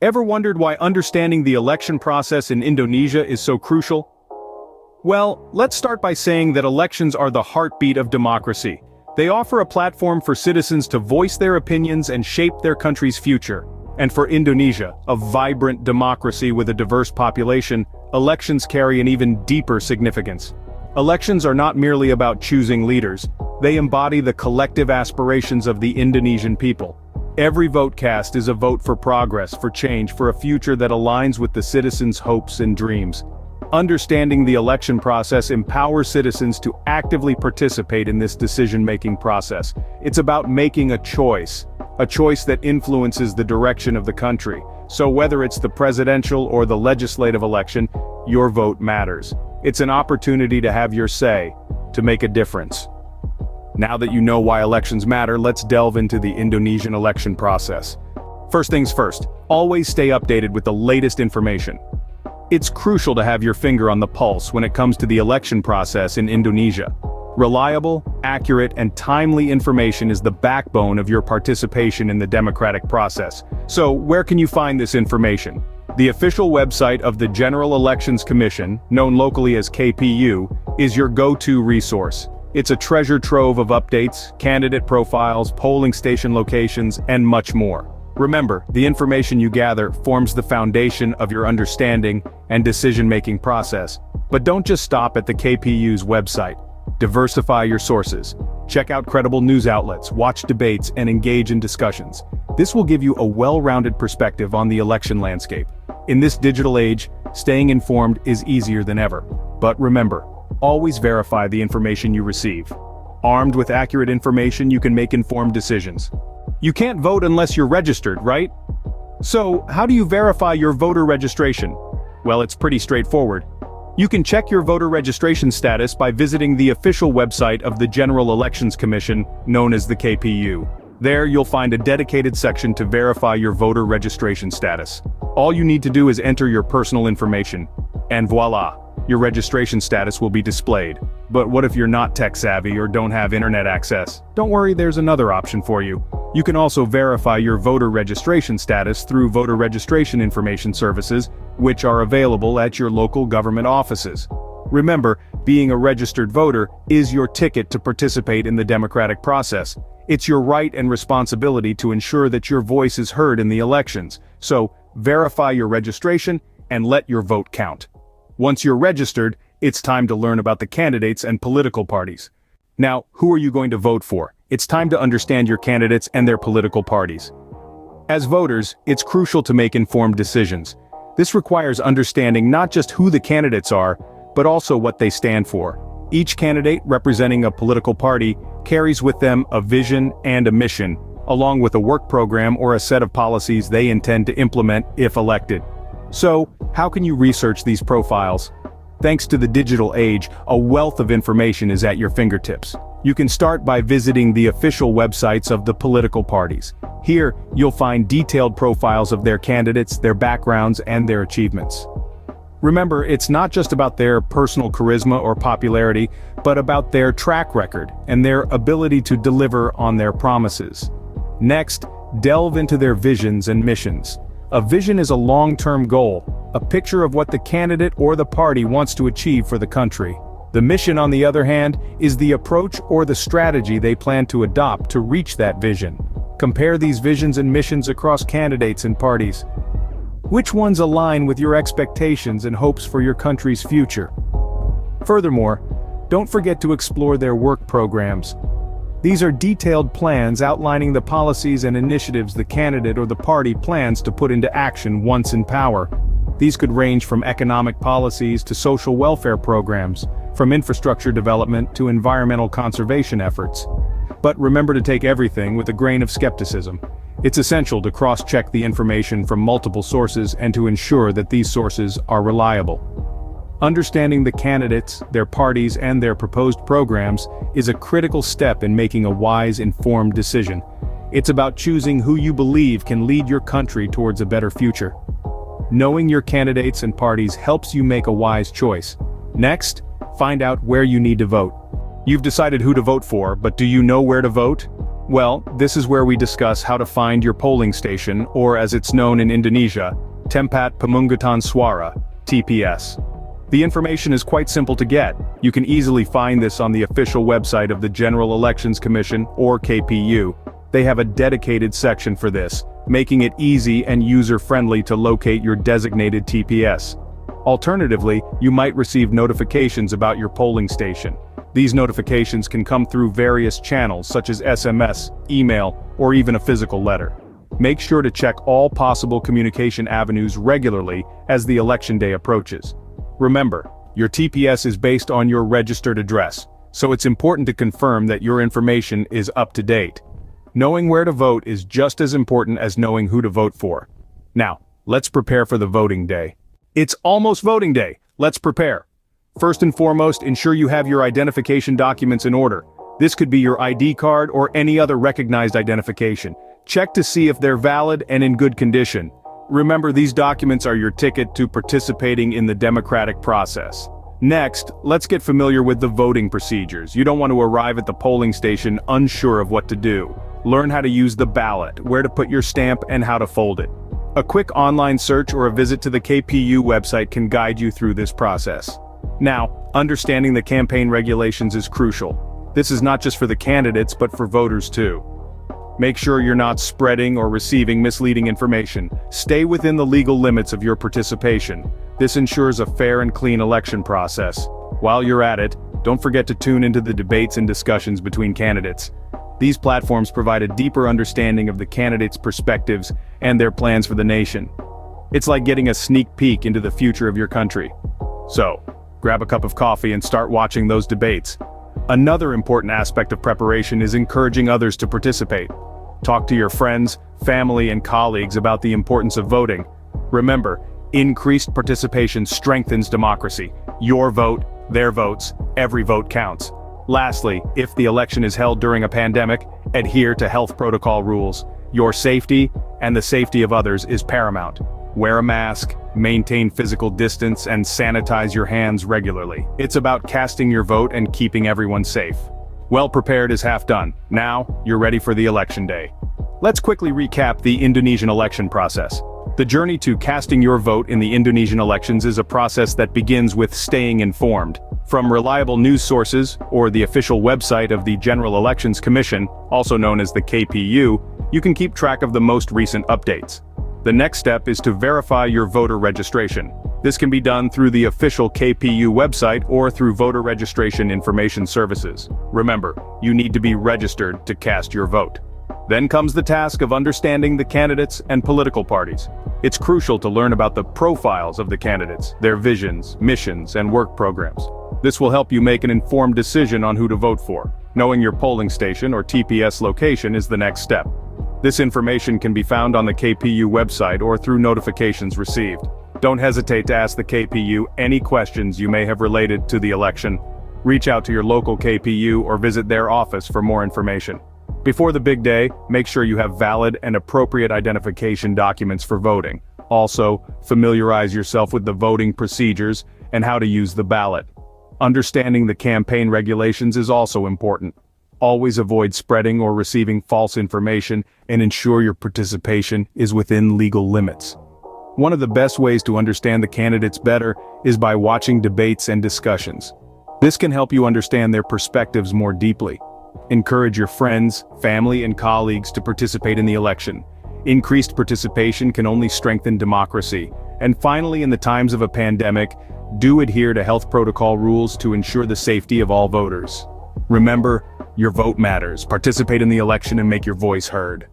Ever wondered why understanding the election process in Indonesia is so crucial? Well, let's start by saying that elections are the heartbeat of democracy. They offer a platform for citizens to voice their opinions and shape their country's future. And for Indonesia, a vibrant democracy with a diverse population, elections carry an even deeper significance. Elections are not merely about choosing leaders, they embody the collective aspirations of the Indonesian people. Every vote cast is a vote for progress, for change, for a future that aligns with the citizens' hopes and dreams. Understanding the election process empowers citizens to actively participate in this decision-making process. It's about making a choice that influences the direction of the country. So whether it's the presidential or the legislative election, your vote matters. It's an opportunity to have your say, to make a difference. Now that you know why elections matter, let's delve into the Indonesian election process. First things first, always stay updated with the latest information. It's crucial to have your finger on the pulse when it comes to the election process in Indonesia. Reliable, accurate, and timely information is the backbone of your participation in the democratic process. So, where can you find this information? The official website of the General Elections Commission, known locally as KPU, is your go-to resource. It's a treasure trove of updates, candidate profiles, polling station locations, and much more. Remember, the information you gather forms the foundation of your understanding and decision-making process. But don't just stop at the KPU's website. Diversify your sources. Check out credible news outlets, watch debates, and engage in discussions. This will give you a well-rounded perspective on the election landscape. In this digital age, staying informed is easier than ever. But remember, always verify the information you receive. Armed with accurate information, you can make informed decisions. You can't vote unless you're registered, right? So, how do you verify your voter registration? Well, it's pretty straightforward. You can check your voter registration status by visiting the official website of the General Elections Commission, known as the KPU. There, you'll find a dedicated section to verify your voter registration status. All you need to do is enter your personal information, and voila, your registration status will be displayed. But what if you're not tech-savvy or don't have internet access? Don't worry, there's another option for you. You can also verify your voter registration status through voter registration information services, which are available at your local government offices. Remember, being a registered voter is your ticket to participate in the democratic process. It's your right and responsibility to ensure that your voice is heard in the elections. So, verify your registration and let your vote count. Once you're registered, it's time to learn about the candidates and political parties. Now, who are you going to vote for? It's time to understand your candidates and their political parties. As voters, it's crucial to make informed decisions. This requires understanding not just who the candidates are, but also what they stand for. Each candidate representing a political party carries with them a vision and a mission, along with a work program or a set of policies they intend to implement if elected. So, how can you research these profiles? Thanks to the digital age, a wealth of information is at your fingertips. You can start by visiting the official websites of the political parties. Here, you'll find detailed profiles of their candidates, their backgrounds, and their achievements. Remember, it's not just about their personal charisma or popularity, but about their track record and their ability to deliver on their promises. Next, delve into their visions and missions. A vision is a long-term goal, a picture of what the candidate or the party wants to achieve for the country. The mission, on the other hand, is the approach or the strategy they plan to adopt to reach that vision. Compare these visions and missions across candidates and parties. Which ones align with your expectations and hopes for your country's future? Furthermore, don't forget to explore their work programs. These are detailed plans outlining the policies and initiatives the candidate or the party plans to put into action once in power. These could range from economic policies to social welfare programs, from infrastructure development to environmental conservation efforts. But remember to take everything with a grain of skepticism. It's essential to cross-check the information from multiple sources and to ensure that these sources are reliable. Understanding the candidates, their parties, and their proposed programs is a critical step in making a wise, informed decision. It's about choosing who you believe can lead your country towards a better future. Knowing your candidates and parties helps you make a wise choice. Next, find out where you need to vote. You've decided who to vote for, but do you know where to vote? Well, this is where we discuss how to find your polling station, or as it's known in Indonesia, Tempat Pemungutan Suara, TPS. The information is quite simple to get. You can easily find this on the official website of the General Elections Commission, or KPU. They have a dedicated section for this, making it easy and user-friendly to locate your designated TPS. Alternatively, you might receive notifications about your polling station. These notifications can come through various channels such as SMS, email, or even a physical letter. Make sure to check all possible communication avenues regularly as the election day approaches. Remember, your TPS is based on your registered address, so it's important to confirm that your information is up to date. Knowing where to vote is just as important as knowing who to vote for. Now, let's prepare for the voting day. It's almost voting day. Let's prepare. First and foremost, ensure you have your identification documents in order. This could be your ID card or any other recognized identification. Check to see if they're valid and in good condition. Remember, these documents are your ticket to participating in the democratic process. Next, let's get familiar with the voting procedures. You don't want to arrive at the polling station unsure of what to do. Learn how to use the ballot, where to put your stamp, and how to fold it. A quick online search or a visit to the KPU website can guide you through this process. Now, understanding the campaign regulations is crucial. This is not just for the candidates but for voters too. Make sure you're not spreading or receiving misleading information. Stay within the legal limits of your participation. This ensures a fair and clean election process. While you're at it, don't forget to tune into the debates and discussions between candidates. These platforms provide a deeper understanding of the candidates' perspectives and their plans for the nation. It's like getting a sneak peek into the future of your country. So, grab a cup of coffee and start watching those debates. Another important aspect of preparation is encouraging others to participate. Talk to your friends, family, and colleagues about the importance of voting. Remember, increased participation strengthens democracy. Your vote, their votes, every vote counts. Lastly, if the election is held during a pandemic, adhere to health protocol rules. Your safety and the safety of others is paramount. Wear a mask, maintain physical distance, and sanitize your hands regularly. It's about casting your vote and keeping everyone safe. Well prepared is half done. Now, you're ready for the election day. Let's quickly recap the Indonesian election process. The journey to casting your vote in the Indonesian elections is a process that begins with staying informed. From reliable news sources, or the official website of the General Elections Commission, also known as the KPU, you can keep track of the most recent updates. The next step is to verify your voter registration. This can be done through the official KPU website or through voter registration information services. Remember, you need to be registered to cast your vote. Then comes the task of understanding the candidates and political parties. It's crucial to learn about the profiles of the candidates, their visions, missions, and work programs. This will help you make an informed decision on who to vote for. Knowing your polling station or TPS location is the next step. This information can be found on the KPU website or through notifications received. Don't hesitate to ask the KPU any questions you may have related to the election. Reach out to your local KPU or visit their office for more information. Before the big day, make sure you have valid and appropriate identification documents for voting. Also, familiarize yourself with the voting procedures and how to use the ballot. Understanding the campaign regulations is also important. Always avoid spreading or receiving false information and ensure your participation is within legal limits. One of the best ways to understand the candidates better is by watching debates and discussions. This can help you understand their perspectives more deeply. Encourage your friends, family, and colleagues to participate in the election. Increased participation can only strengthen democracy. And finally, in the times of a pandemic, do adhere to health protocol rules to ensure the safety of all voters. Remember, your vote matters. Participate in the election and make your voice heard.